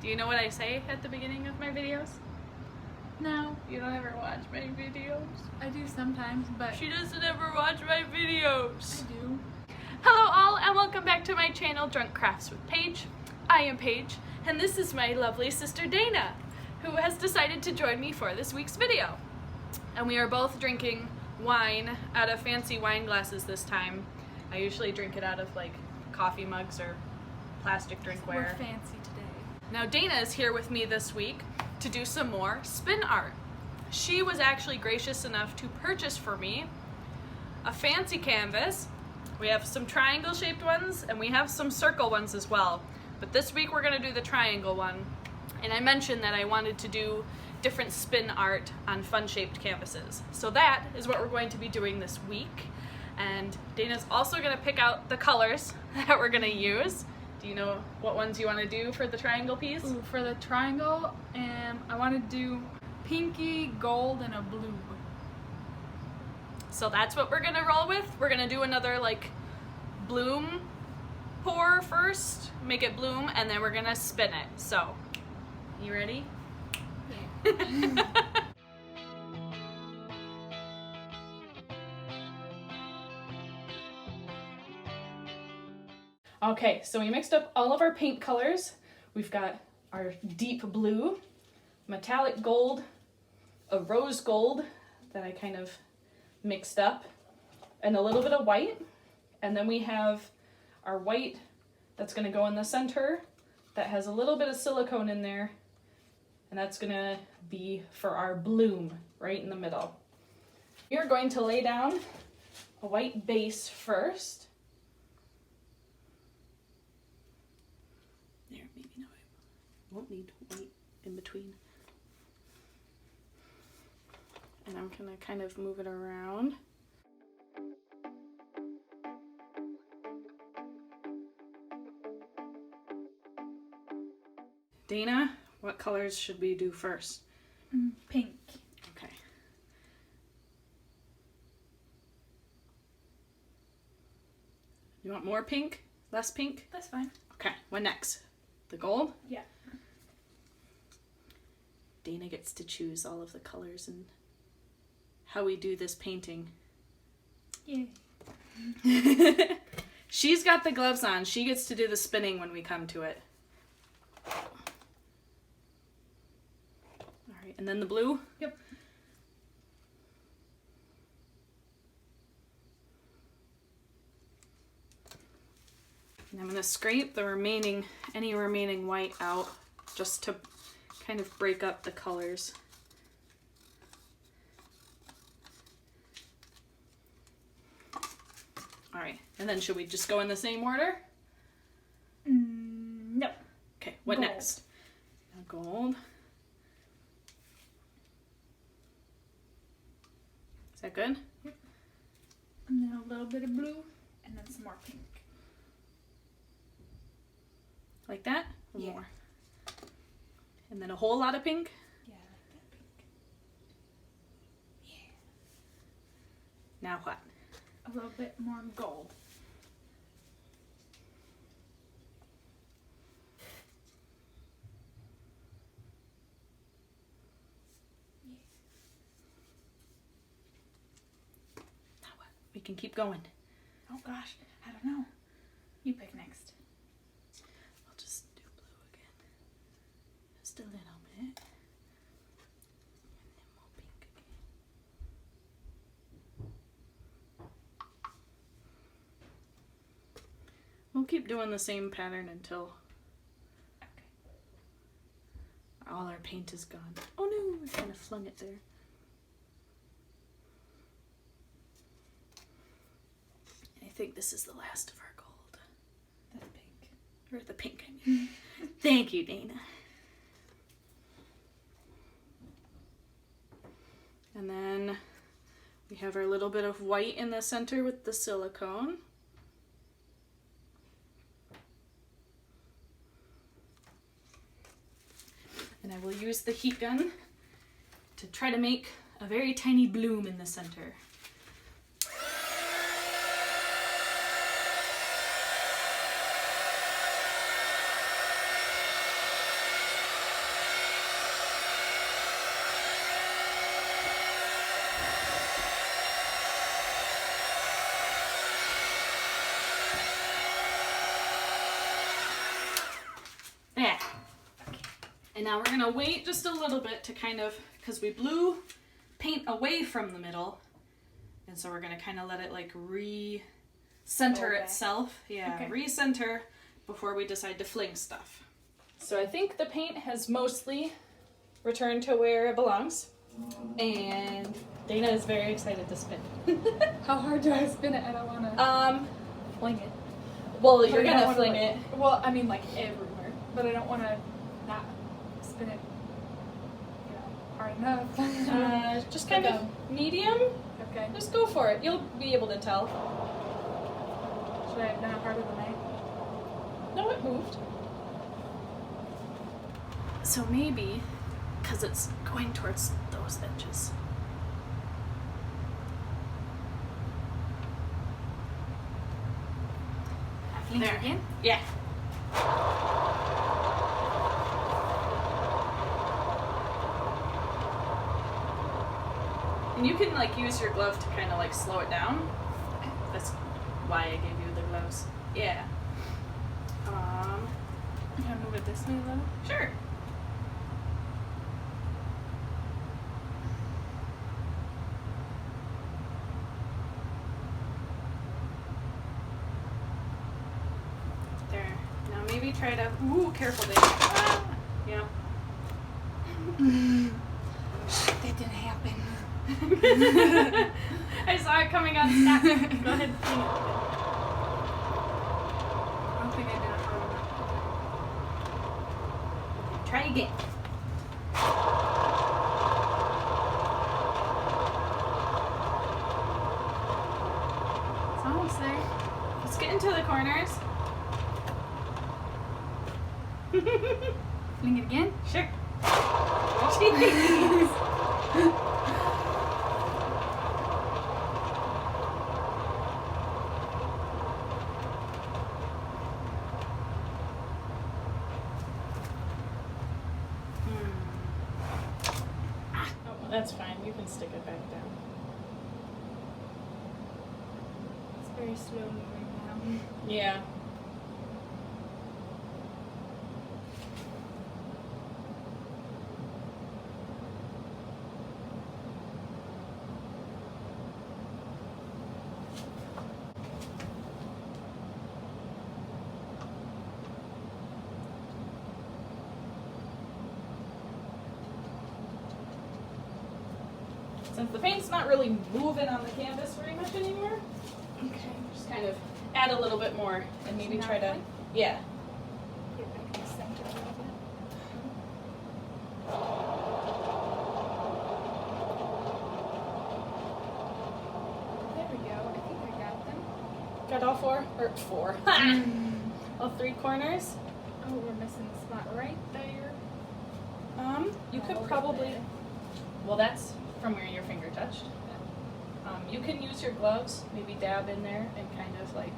Do you know what I say at the beginning of my videos? No, You don't ever watch my videos? I do sometimes, but She doesn't ever watch my videos. I do. Hello all, and welcome back to my channel, Drunk Crafts with Paige. I am Paige, and this is my lovely sister Dana, who has decided to join me for this week's video. And we are both drinking wine out of fancy wine glasses this time. I usually drink it out of like coffee mugs or plastic drinkware. We're fancy today. Now Dana is here with me this week to do some more spin art. She was actually gracious enough to purchase for me a fancy canvas. We have some triangle shaped ones and we have some circle ones as well. But this week we're gonna do the triangle one. And I mentioned that I wanted to do different spin art on fun shaped canvases. So that is what we're going to be doing this week. And Dana's also gonna pick out the colors that we're gonna use. Do you know what ones you want to do for the triangle piece? Ooh, for the triangle, I want to do pinky, gold, and a blue. So that's what we're gonna roll with. We're gonna do another like bloom pour first, make it bloom, and then we're gonna spin it. So, you ready? Yeah. Okay, so we mixed up all of our paint colors. We've got our deep blue, metallic gold, a rose gold that I kind of mixed up, and a little bit of white. And then we have our white that's gonna go in the center that has a little bit of silicone in there, and that's gonna be for our bloom right in the middle. We are going to lay down a white base first. Won't need white in between. And I'm gonna kind of move it around. Dana, what colors should we do first? Pink. Okay. You want more pink? Less pink? That's fine. Okay, what next? The gold? Yeah. Dana gets to choose all of the colors and how we do this painting. Yeah. She's got the gloves on. She gets to do the spinning when we come to it. All right, and then the blue? Yep. And I'm gonna scrape any remaining white out just to kind of break up the colors. All right, and then should we just go in the same order? No. Okay, what Gold. next? Now gold. Is that good? Yep. And then a little bit of blue, and then some more pink. Like that? Or Yeah. more? And then a whole lot of pink? Yeah, I like that pink. Yeah. Now what? A little bit more gold. Yeah. Now what? We can keep going. Oh gosh, I don't know. You pick next. I'll just do blue again. Just a little bit. And then more pink again. We'll keep doing the same pattern until Okay. all our paint is gone. Oh no, I kind of flung it there. I think this is the last of our gold. That's pink. Or the pink, I mean. Thank you, Dana. And then we have our little bit of white in the center with the silicone. And I will use the heat gun to try to make a very tiny bloom in the center. And now we're gonna wait just a little bit to kind of, because we blew paint away from the middle. And so we're gonna kind of let it like re-center itself. Yeah, okay. Re-center before we decide to fling stuff. So I think the paint has mostly returned to where it belongs. And Dana is very excited to spin. How hard do I spin it? I don't wanna fling it. Well, you're gonna fling it. Well, I mean like everywhere. But I don't wanna not spin it, you know, hard enough. Just kind of medium. Okay. Just go for it. You'll be able to tell. Should I have done it harder than I? No, it moved. So maybe, because it's going towards those edges. There again? Yeah. And you can like use your glove to kind of like slow it down. That's why I gave you the gloves. Yeah. Can I move it this way a little? Sure. There. Now maybe try to. Ooh, careful, Dave. Ah! Yeah. That didn't happen. I saw it coming on stack. Go ahead. I don't think I did it hard enough. Try again. It's almost there. Let's get into the corners. Fling it again? Sure. Jeez. That's fine. You can stick it back down. It's very slow moving now. Yeah. Since the paint's not really moving on the canvas very much anymore, Okay. just kind of add a little bit more and maybe try to, yeah. Get back in the center a little bit. There we go. I think I got them. Got all four? Or four. All three corners. Oh, we're missing the spot right there. You could probably, well, that's from where your finger touched. You can use your gloves, maybe dab in there and kind of like,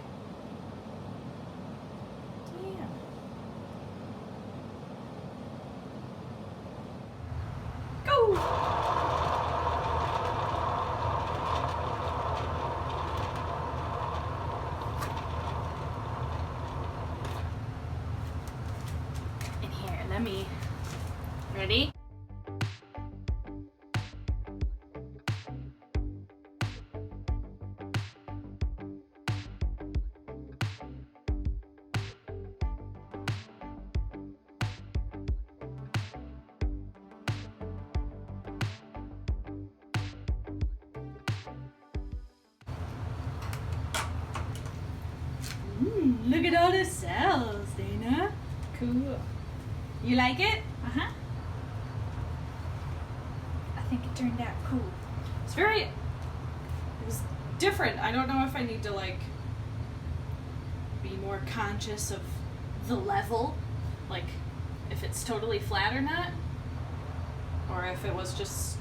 yeah. Go! And here, let me, ready? Look at all the cells, Dana. Cool. You like it? Uh-huh. I think it turned out cool. It was different. I don't know if I need to like be more conscious of the level, like if it's totally flat or not, or if it was just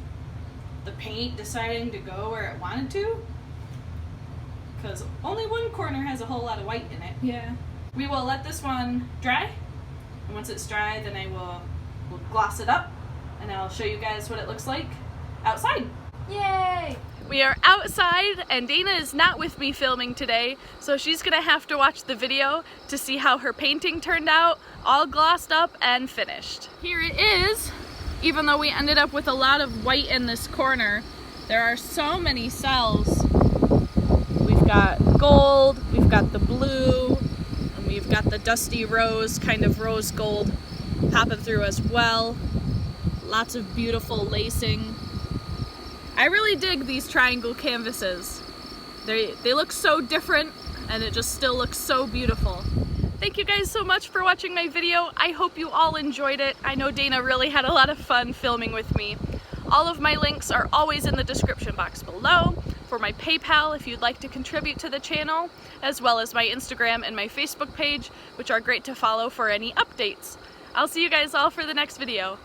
the paint deciding to go where it wanted to, because only one corner has a whole lot of white in it. Yeah. We will let this one dry, and once it's dry, then we'll gloss it up, and I'll show you guys what it looks like outside. Yay! We are outside and Dana is not with me filming today, so she's gonna have to watch the video to see how her painting turned out, all glossed up and finished. Here it is. Even though we ended up with a lot of white in this corner, there are so many cells. We've got gold, we've got the blue, and we've got the dusty rose, kind of rose gold popping through as well. Lots of beautiful lacing. I really dig these triangle canvases. They look so different and it just still looks so beautiful. Thank you guys so much for watching my video. I hope you all enjoyed it. I know Dana really had a lot of fun filming with me. All of my links are always in the description box below for my PayPal if you'd like to contribute to the channel, as well as my Instagram and my Facebook page, which are great to follow for any updates. I'll see you guys all for the next video.